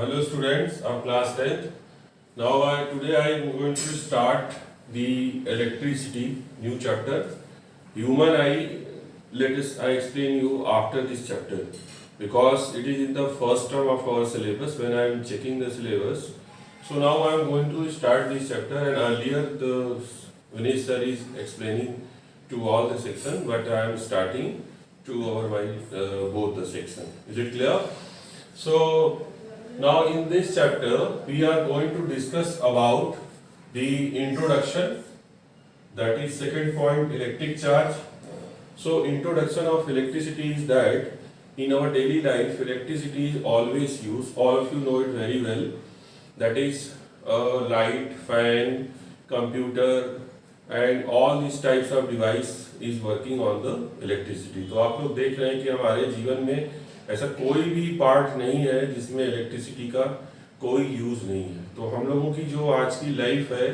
Hello students of class 10th. Today I am going to start the electricity new chapter. Human eye, I explain you after this chapter because it is in the first term of our syllabus when I am checking the syllabus. So now I am going to start this chapter, and earlier the Vinesh sir is explaining to all the section, but I am starting to our both the section. Is it clear? So now in this chapter we are going to discuss about the introduction, that is second point, electric charge. So introduction of electricity is that in our daily life electricity is always used, all of you know it very well, that is light, fan, computer and all these types of device is working on the electricity. तो आप लोग देख रहे हैं कि हमारे जीवन में ऐसा कोई भी पार्ट नहीं है जिसमें इलेक्ट्रिसिटी का कोई यूज नहीं है. तो हम लोगों की जो आज की लाइफ है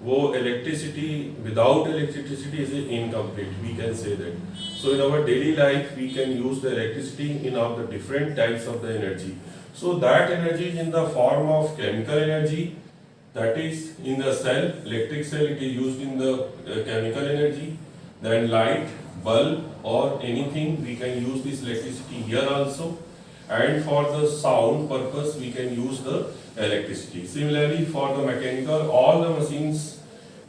वो electricity, without electricity is incomplete, we can say that. So in our daily life we can use the electricity in of the different types of the energy. So that energy is in the form of chemical energy, that is in the cell, electric cell, it is used in the chemical energy. Then light, bulb or anything, we can use this electricity here also. And for the sound purpose we can use the electricity. Similarly for the mechanical, all the machines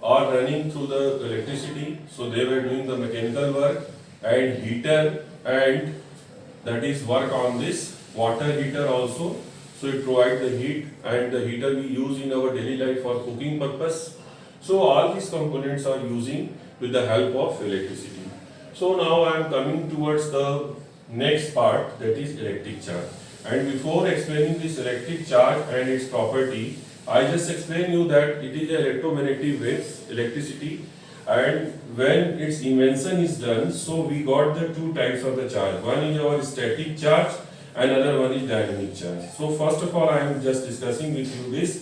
are running through the electricity, so they were doing the mechanical work. And heater, and that is work on this water heater also. So it provides the heat, and the heater we use in our daily life for cooking purpose. So all these components are using with the help of electricity. So now I am coming towards the next part, that is electric charge. And before explaining this electric charge and its property, I just explain you that it is electromagnetic waves, electricity, and when its invention is done, so we got the two types of the charge. One is our static charge, another one is dynamic charge. So first of all I am just discussing with you this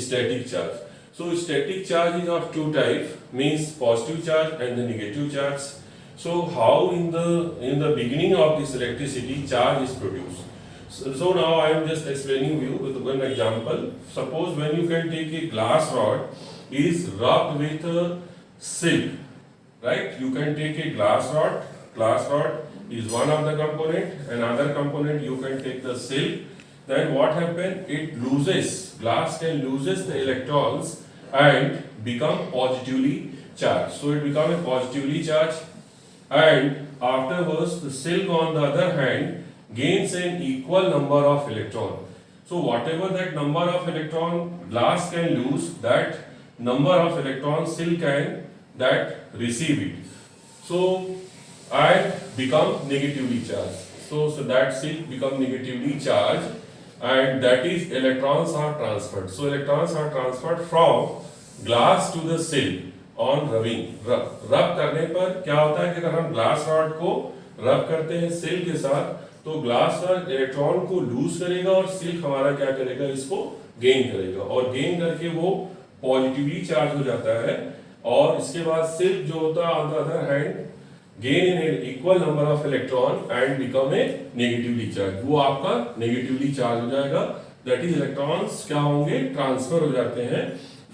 static charge. So static charge is of two types, means positive charge and the negative charge. So how in the beginning of this electricity charge is produced. So now I am just explaining you with one example. Suppose when you can take a glass rod is rubbed with a silk, right? You can take a glass rod is one of the component, another component you can take the silk. Then what happens, it loses, glass can loses the electrons and become positively charged. So it become a positively charged, and afterwards the silk on the other hand gains an equal number of electron. So whatever that number of electron glass can lose, that number of electrons silk can that receive it. So and become negatively charged. So that silk become negatively charged, and that is electrons are transferred. So electrons are transferred from glass to the silk on rubbing. रब करने पर क्या होता है कि अगर हम glass rod को रब करते हैं सिल्क के साथ, तो ग्लास रॉड इलेक्ट्रॉन को लूज करेगा और सिल्क हमारा क्या करेगा, इसको गेन करेगा, और गेन करके वो पॉजिटिवली चार्ज हो जाता है. और इसके बाद सिल्क जो होता है on the other hand gain an equal number of electron and become a negatively charged. वो आपका negatively charged हो जाएगा. That is electrons क्या होंगे, ट्रांसफर हो जाते हैं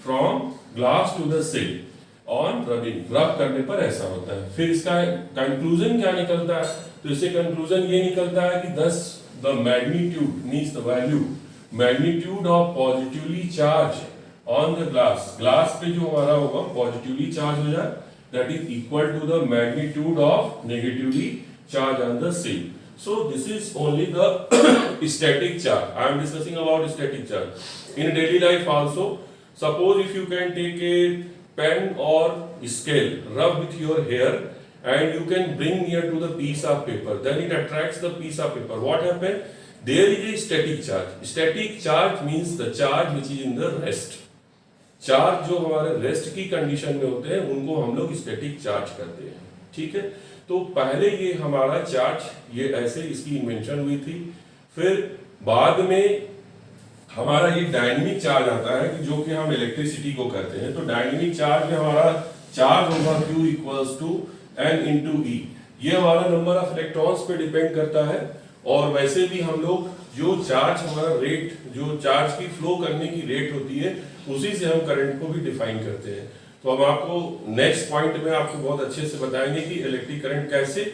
from glass to the silk on rubbing. रब करने पर ऐसा होता है. फिर इसका कंक्लूजन क्या निकलता है, तो इससे कंक्लूजन ये निकलता है कि thus the magnitude means the value, magnitude of positively charged on the glass पे जो हमारा होगा positively charged हो जाए, that is equal to the magnitude of negatively charge on the silk. So this is only the static charge. I am discussing about static charge. In daily life also, suppose if you can take a pen or scale, rub with your hair, and you can bring near to the piece of paper, then it attracts the piece of paper. What happens? There is a static charge. Static charge means the charge which is in the rest. Charge जो हमारे rest की condition में होते हैं उनको हम लोग static charge करते हैं. ठीक है, तो पहले ये हमारा चार्ज ये ऐसे इसकी इन्वेंशन हुई थी. फिर बाद में हमारा ये डायनेमिक चार्ज आता है कि जो कि हम इलेक्ट्रिसिटी को करते हैं. तो डायनेमिक चार्ज में हमारा चार्ज होगा Q equals to N into E. ये हमारा नंबर ऑफ इलेक्ट्रॉन्स पे डिपेंड करता है. और वैसे भी हम लोग जो चार्ज हमारा रेट, जो चार्ज की फ्लो करने की रेट होती है, उसी से हम करंट को भी डिफाइन करते हैं। तो हम आपको नेक्स्ट पॉइंट में आपको बहुत अच्छे से बताएंगे कि इलेक्ट्रिक करंट कैसे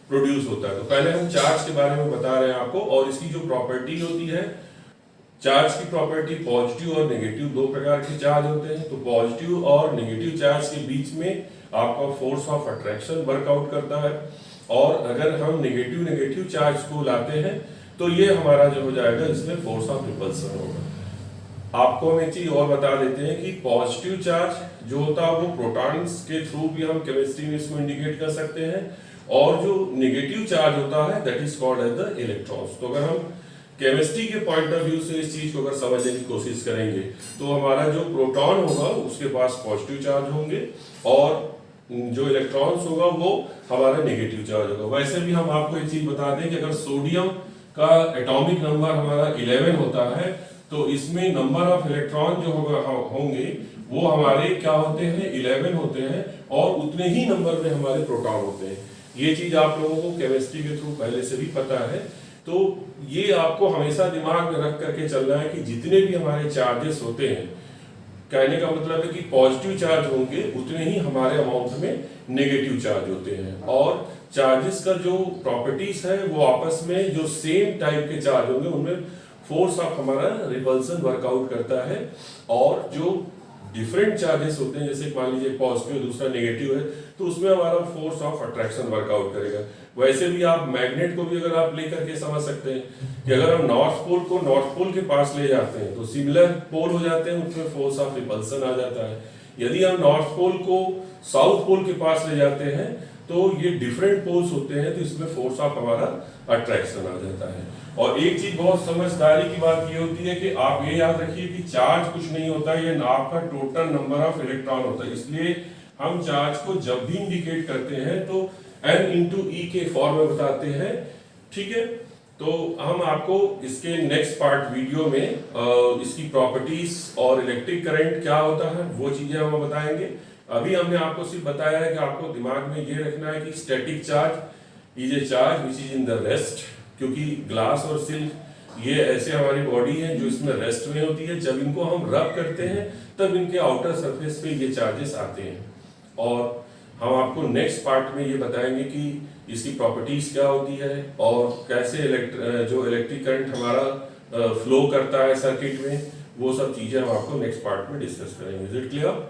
प्रोड्यूस होता है। तो पहले हम चार्ज के बारे में बता रहे हैं आपको, और इसकी जो प्रॉपर्टी होती है, चार्ज की प्रॉपर्टी पॉजिटिव और नेगेटिव दो प्रकार के चार्ज होते हैं। तो पॉजिटिव और नेगेटिव चार्ज के बीच में आपका फोर्स ऑफ अट्रैक्शन वर्कआउट करता है, और अगर हम नेगेटिव चार्ज को लाते हैं तो ये हमारा जो हो जाएगा, इसमें फोर्स ऑफ रिपल्सन होगा। आपको हम एक चीज और बता देते हैं कि पॉजिटिव चार्ज जो होता है वो प्रोटॉन्स के थ्रू भी हम केमिस्ट्री में इसको इंडिकेट कर सकते हैं, और जो नेगेटिव चार्ज होता है that is called as the electrons. तो अगर हम केमिस्ट्री के पॉइंट ऑफ व्यू से इस चीज को अगर समझने की कोशिश करेंगे तो हमारा जो प्रोटॉन होगा उसके पास पॉजिटिव चार्ज होंगे, और जो इलेक्ट्रॉन्स होगा वो हमारा नेगेटिव चार्ज होगा। वैसे भी हम आपको एक चीज बता दें कि अगर सोडियम का एटॉमिक नंबर हमारा 11 होता है तो इसमें नंबर ऑफ इलेक्ट्रॉन जो होंगे वो हमारे क्या होते हैं, 11 होते हैं, और उतने ही नंबर में हमारे प्रोटॉन होते हैं। ये चीज आप लोगों को केमिस्ट्री के थ्रू पहले से भी पता है। तो ये आपको हमेशा दिमाग में रख करके चलना है कि जितने भी हमारे चार्जेस होते हैं, कहने का मतलब है कि पॉजिटिव चार्ज होंगे उतने ही हमारे अमाउंट में नेगेटिव चार्ज होते हैं, और चार्जेस का जो प्रॉपर्टीज है वो आपस में जो सेम टाइप के चार्ज होंगे उनमें फोर्स ऑफ हमारा रिपल्सन वर्कआउट करता है, और जो डिफरेंट चार्जेस होते हैं, जैसे मान लीजिए पॉजिटिव दूसरा नेगेटिव है, तो उसमें हमारा फोर्स ऑफ अट्रैक्शन वर्कआउट करेगा। वैसे भी आप मैग्नेट को भी अगर आप लेकर के समझ सकते हैं कि अगर हम नॉर्थ पोल को नॉर्थ पोल के पास ले जाते हैं तो सिमिलर पोल हो जाते हैं, उसमें फोर्स ऑफ रिपल्सन आ जाता है। यदि हम नॉर्थ पोल को साउथ पोल के पास ले जाते हैं तो ये डिफरेंट पोल्स होते हैं, तो इसमें फोर्स ऑफ हमारा अट्रैक्शन आ जाता है। और एक चीज बहुत समझदारी की बात ये होती है कि आप ये याद रखिए कि चार्ज कुछ नहीं होता, ये आपका टोटल नंबर ऑफ इलेक्ट्रॉन होता है। इसलिए हम चार्ज को जब भी इंडिकेट करते हैं तो n इंटू ई के फॉर्म में बताते हैं, ठीक है। तो हम आपको इसके नेक्स्ट पार्ट वीडियो में इसकी प्रॉपर्टीज और इलेक्ट्रिक करंट क्या होता है वो चीजें हम बताएंगे। अभी हमने आपको सिर्फ बताया है कि आपको दिमाग में ये रखना है कि static charge is a charge which is in the rest, क्योंकि ग्लास और सिल्क ये ऐसे हमारी बॉडी है जो इसमें रेस्ट में होती है। जब इनको हम रब करते हैं तब इनके आउटर सरफेस पे ये चार्जेस आते हैं, और हम आपको नेक्स्ट पार्ट में ये बताएंगे कि इसकी प्रॉपर्टीज क्या होती है और कैसे जो इलेक्ट्रिक करंट हमारा फ्लो करता है सर्किट में, वो सब चीजें हम आपको नेक्स्ट पार्ट में डिस्कस करेंगे। Is it clear?